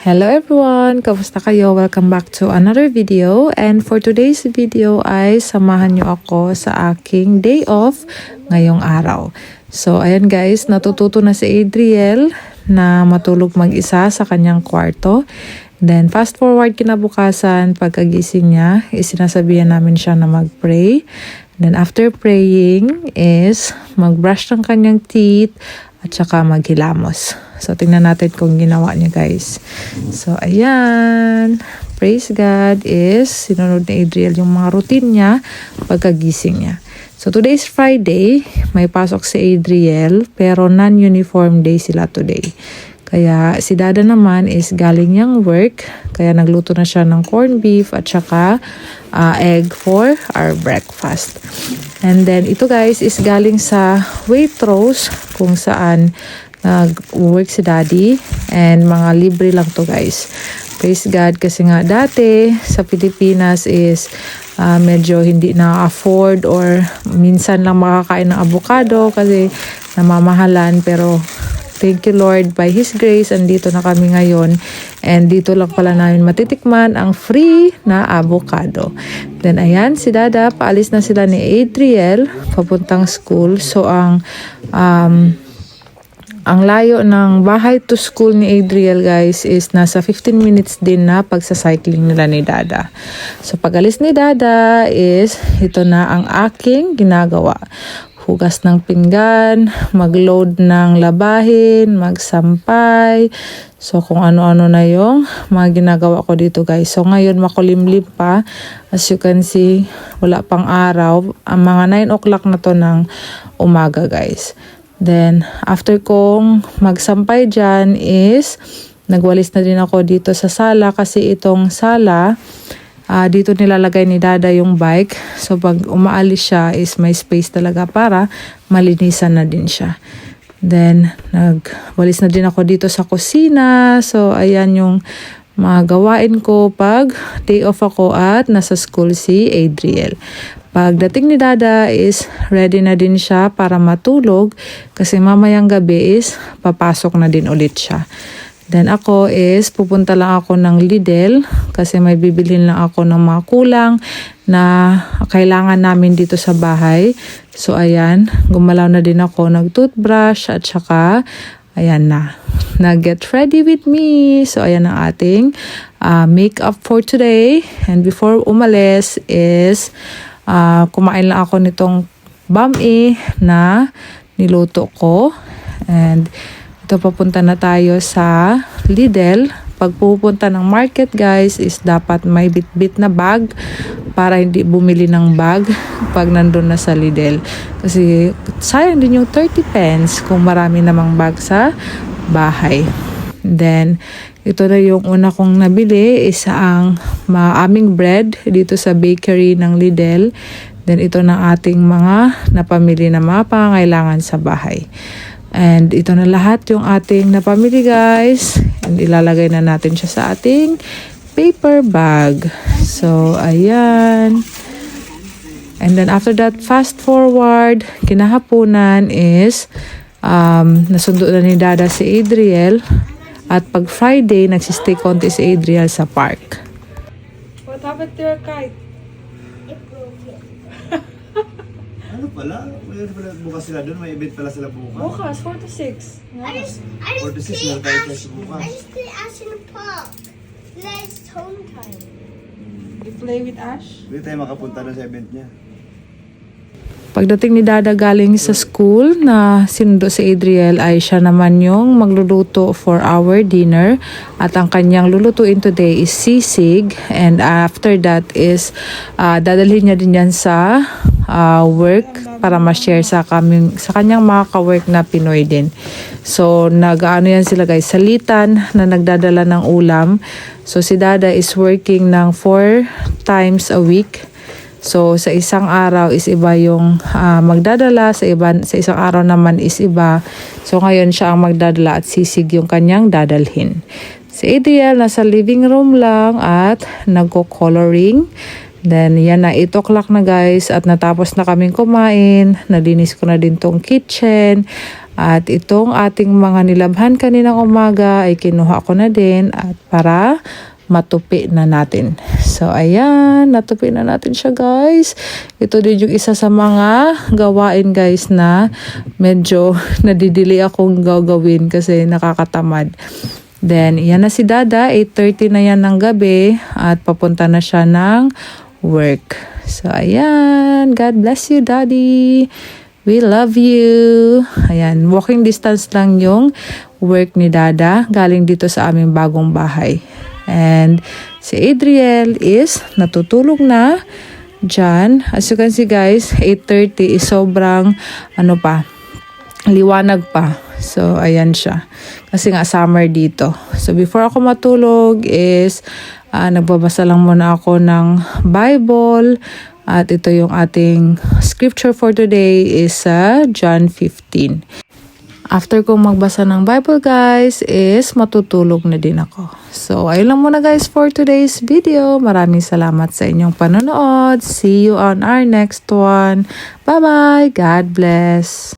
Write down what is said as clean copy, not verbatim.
Hello everyone! Kamusta kayo? Welcome back to another video. And for today's video ay samahan nyo ako sa aking day off ngayong araw. So ayan guys, natututo na si Adriel na matulog mag-isa sa kanyang kwarto. Then fast forward kinabukasan, pagkagising niya, isinasabihan namin siya na mag-pray. Then after praying is mag-brush ng kanyang teeth at saka maghilamos. So, tingnan natin kung ginawa niya guys. So, ayan. Praise God is sinunod ni Adriel yung mga routine niya pagkagising niya. So, today's Friday. May pasok si Adriel pero non-uniform day sila today. Kaya si Dada naman is galing niyang work. Kaya nagluto na siya ng corned beef at saka egg for our breakfast. And then ito guys is galing sa Waitrose kung saan nag-work si Daddy. And mga libre lang to guys. Praise God kasi nga dati sa Pilipinas is medyo hindi na-afford or minsan lang makakain ng avocado kasi namamahalan, pero thank you Lord, by His grace, andito na kami ngayon. And dito lang pala namin matitikman ang free na avocado. Then ayan, si Dada, paalis na sila ni Adriel, papuntang school. So ang layo ng bahay to school ni Adriel guys is nasa 15 minutes din na pagsacycling nila ni Dada. So pag alis ni Dada is ito na ang aking ginagawa. Hugas ng pinggan, mag-load ng labahin, magsampay. So, kung ano-ano na yung mga ginagawa ko dito guys. So, ngayon makulimlim pa. As you can see, wala pang araw. Ang mga 9 o'clock na to ng umaga guys. Then, after kong magsampay dyan is, nagwalis na din ako dito sa sala kasi itong sala, dito nilalagay ni Dada yung bike. So pag umaalis siya is may space talaga para malinisan na din siya. Then nagwalis na din ako dito sa kusina. So ayan yung mga gawain ko pag day off ako at nasa school si Adriel. Pagdating ni Dada is ready na din siya para matulog kasi mamayang gabi is papasok na din ulit siya. Then ako is pupunta lang ako ng Lidl kasi may bibilhin lang ako ng mga kulang na kailangan namin dito sa bahay. So ayan, gumalaw na din ako, nag-toothbrush at saka ayan na, nag-get ready with me. So ayan ang ating makeup for today. And before umalis is kumain lang ako nitong bami na niluto ko. And ito, papunta na tayo sa Lidl. Pag pupunta ng market guys is dapat may bit-bit na bag para hindi bumili ng bag pag nandun na sa Lidl. Kasi sayang din yung 30 pence kung marami namang bag sa bahay. Then, ito na yung una kong nabili, is ang aming bread dito sa bakery ng Lidl. Then, ito na ating mga napamili na mga pangangailangan sa bahay. And ito na lahat yung ating napamili guys. And ilalagay na natin siya sa ating paper bag. So, ayan. And then after that, fast forward, kinahaponan is nasundo na ni Dada si Adriel. At pag Friday, nagsistay konti si Adriel sa park. What happened to your kite? It broke it. Ano pala? Mayroon pala bukas sila doon. May event pala sila bukas. Bukas, 4 to 6. I just 4 to 6 played lang tayo Ash. kasi bukas. I just played Ash in the park. Then it's home time. You play with Ash? Hindi tayo makapunta na sa event niya. Pagdating ni Dada galing sa school na sinundo si Adriel ay siya naman yung magluluto for our dinner. At ang kanyang lulutuin today is sisig. And after that is dadalhin niya din yan sa work para ma-share sa kanyang mga ka-work na Pinoy din. So nag-ano yan sila guys, salitan na nagdadala ng ulam. So si Dada is working ng 4 times a week. So, sa isang araw is iba yung magdadala, sa isang araw naman is iba. So, ngayon siya ang magdadala at sisig yung kanyang dadalhin. Si Adriel nasa living room lang at nagko-coloring. Then, yan na 8 o'clock na guys at natapos na kaming kumain. Nalinis ko na din tong kitchen. At itong ating mga nilabhan kaninang umaga ay kinuha ko na din at para matupi na natin. So, ayan, natupi na natin siya, guys. Ito din yung isa sa mga gawain, guys, na medyo nadidili akong gagawin kasi nakakatamad. Then, yan na si Dada. 8:30 na yan ng gabi at papunta na siya ng work. So, ayan. God bless you, Daddy. We love you. Ayan, walking distance lang yung work ni Dada galing dito sa aming bagong bahay. And si Adriel is natutulog na dyan. As you can see, guys, 8:30 is sobrang liwanag pa. So, ayan siya. Kasi nga summer dito. So, before ako matulog is nagbabasa lang muna ako ng Bible. At ito yung ating scripture for today is John 15. After kong magbasa ng Bible, guys, is matutulog na din ako. So, ayun lang muna, guys, for today's video. Maraming salamat sa inyong panonood. See you on our next one. Bye-bye. God bless.